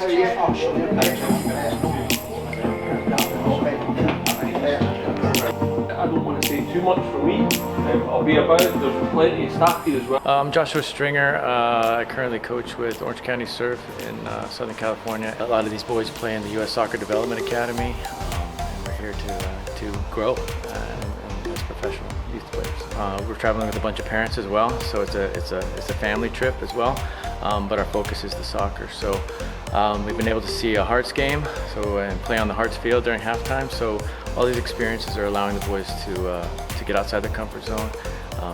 I don't want to say too much for me. I'll be about. There's plenty of staff here as well. I'm Joshua Stringer. I currently coach with Orange County Surf in Southern California. A lot of these boys play in the U.S. Soccer Development Academy, and we're here to grow as professional youth players. We're traveling with a bunch of parents as well, so it's a family trip as well. But our focus is the soccer. So we've been able to see a Hearts game, and play on the Hearts field during halftime. So all these experiences are allowing the boys to get outside their comfort zone,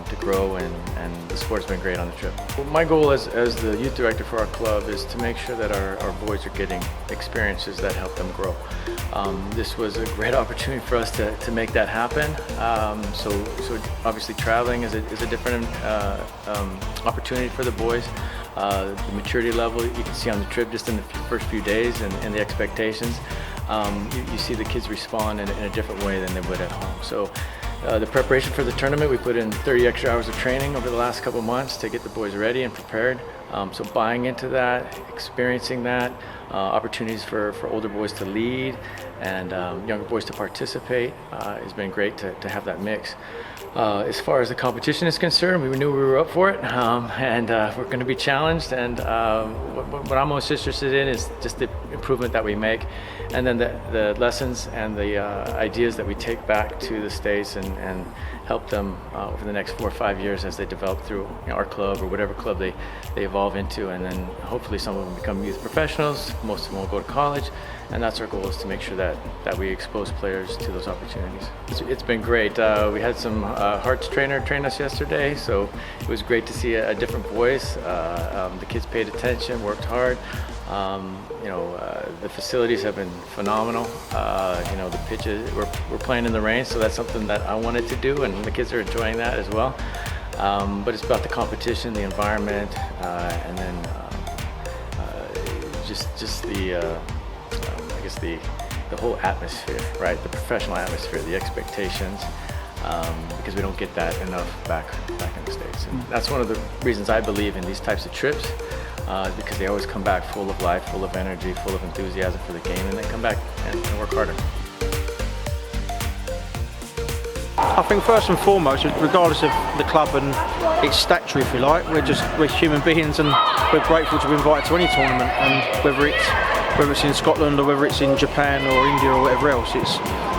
to grow, and the sport's been great on the trip. Well, my goal as the youth director for our club is to make sure that our boys are getting experiences that help them grow. This was a great opportunity for us to make that happen. So obviously traveling is a different opportunity for the boys. The maturity level you can see on the trip just in the first few days, and the expectations. You see the kids respond in a different way than they would at home. So the preparation for the tournament, we put in 30 extra hours of training over the last couple of months to get the boys ready and prepared. So buying into that, experiencing that, opportunities for older boys to lead and younger boys to participate has been great to have that mix. As far as the competition is concerned, we knew we were up for it, and we're going to be challenged. And what I'm most interested in is just the improvement that we make, and then the lessons and the ideas that we take back to the States and help them over the next 4 or 5 years as they develop through our club or whatever club they evolve into. And then hopefully some of them become youth professionals, most of them will go to college. And that's our goal, is to make sure that we expose players to those opportunities. It's been great. We had some Hearts trainer train us yesterday, so it was great to see a different voice. The kids paid attention, worked hard. The facilities have been phenomenal. The pitches, we're playing in the rain, so that's something that I wanted to do, and the kids are enjoying that as well. But it's about the competition, the environment, and then just the whole atmosphere, right? The professional atmosphere, the expectations, because we don't get that enough back in the States. And that's one of the reasons I believe in these types of trips, because they always come back full of life, full of energy, full of enthusiasm for the game, and they come back and work harder. I think first and foremost, regardless of the club and its stature, if you like, we're human beings, and we're grateful to be invited to any tournament, and whether it's in Scotland or whether it's in Japan or India or whatever else,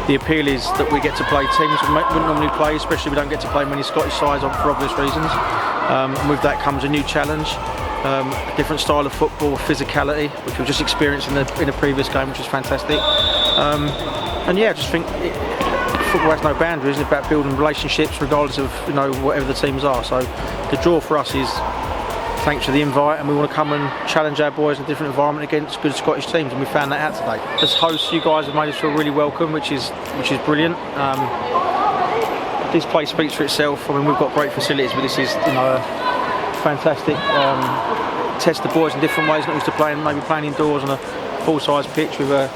the appeal is that we get to play teams we wouldn't normally play, especially we don't get to play many Scottish sides for obvious reasons. And with that comes a new challenge, a different style of football, physicality, which we've just experienced in a previous game, which was fantastic. And yeah, I just think football has no boundaries. It's about building relationships regardless of whatever the teams are. So the draw for us is thanks for the invite, and we want to come and challenge our boys in a different environment against good Scottish teams, and we found that out today. As hosts, you guys have made us feel really welcome, which is brilliant. This place speaks for itself. I mean, we've got great facilities, but this is a fantastic test the boys in different ways. Not used to maybe playing indoors on a full-size pitch with a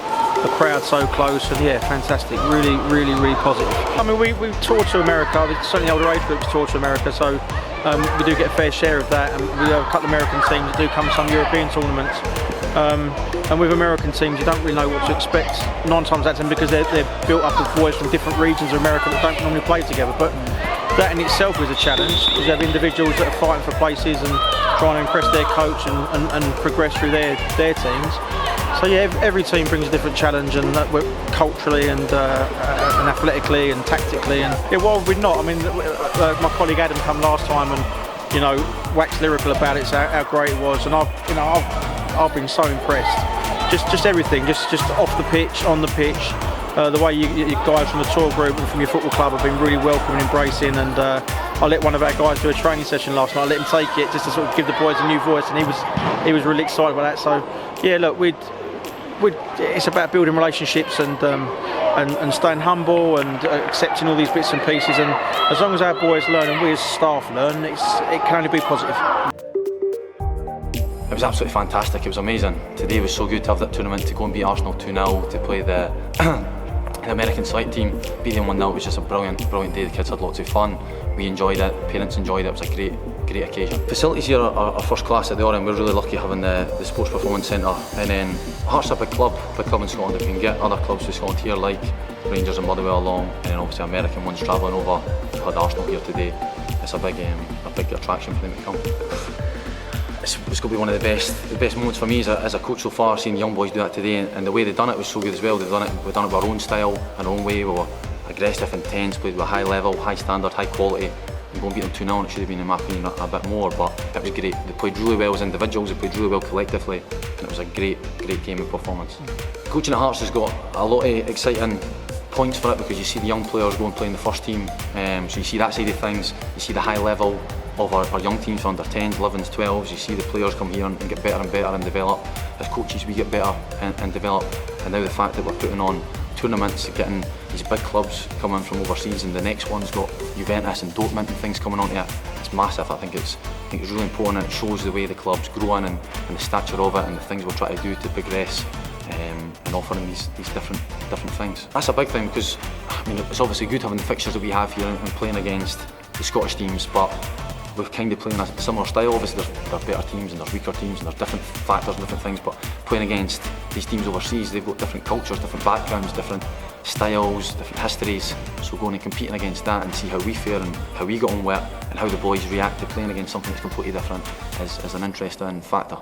crowd so close, and yeah, fantastic. Really, really, really positive. I mean, we toured to America. Certainly older age groups tour to America, so we do get a fair share of that, and we have a couple of American teams that do come to some European tournaments. And with American teams, you don't really know what to expect 9 times out of 10, because they're built up of boys from different regions of America that don't normally play together. But that in itself is a challenge, because you have individuals that are fighting for places and trying to impress their coach and progress through their teams. So yeah, every team brings a different challenge, and we're culturally and athletically and tactically. And yeah, well, we're not. I mean, my colleague Adam come last time and waxed lyrical about it, so how great it was, and I've been so impressed. Just everything, just off the pitch, on the pitch. The way you guys from the tour group and from your football club have been really welcome and embracing, and I let one of our guys do a training session last night. I let him take it just to sort of give the boys a new voice, and he was really excited about that. So yeah, look, it's about building relationships and staying humble and accepting all these bits and pieces, and as long as our boys learn and we as staff learn, it can only be positive. It was absolutely fantastic, it was amazing. Today was so good to have that tournament, to go and beat Arsenal 2-0, to play the American select team, beat them 1-0. It was just a brilliant day. The kids had lots of fun, we enjoyed it, parents enjoyed it. It was a great occasion. Facilities here are first class at the Oriam. We're really lucky having the Sports Performance Centre, and then Hearts are a big club in Scotland. If we can get other clubs to Scotland here like Rangers and Motherwell along, and then obviously American ones travelling over, we had Arsenal here today. It's a big attraction for them to come. It's going to be one of the best moments for me as a coach so far, seeing young boys do that today, and the way they've done it was so good as well. We've done it with our own style, our own way. We were aggressive, intense, played with a high level, high standard, high quality. And go and beat them 2-0, and it should have been, in my opinion, a bit more, but it was great. They played really well as individuals, they played really well collectively, and it was a great game of performance. Coaching at Hearts has got a lot of exciting points for it, because you see the young players go and play in the first team, so you see that side of things. You see the high level of our young teams for under 10s, 11s, 12s. You see the players come here and get better and better and develop. As coaches we get better and develop, and now the fact that we're putting on tournaments, getting these big clubs coming from overseas, and the next one's got Juventus and Dortmund and things coming onto it. It's massive. I think it's really important, and it shows the way the club's growing and the stature of it and the things we're trying to do to progress and offering these different things. That's a big thing, because I mean, it's obviously good having the fixtures that we have here and playing against the Scottish teams, but we're kind of playing a similar style. Obviously there are better teams and there's weaker teams and there's different factors and different things, but playing against these teams overseas, they've got different cultures, different backgrounds, different styles, different histories. So going and competing against that and see how we fare and how we get on with it and how the boys react to playing against something that's completely different is an interesting factor.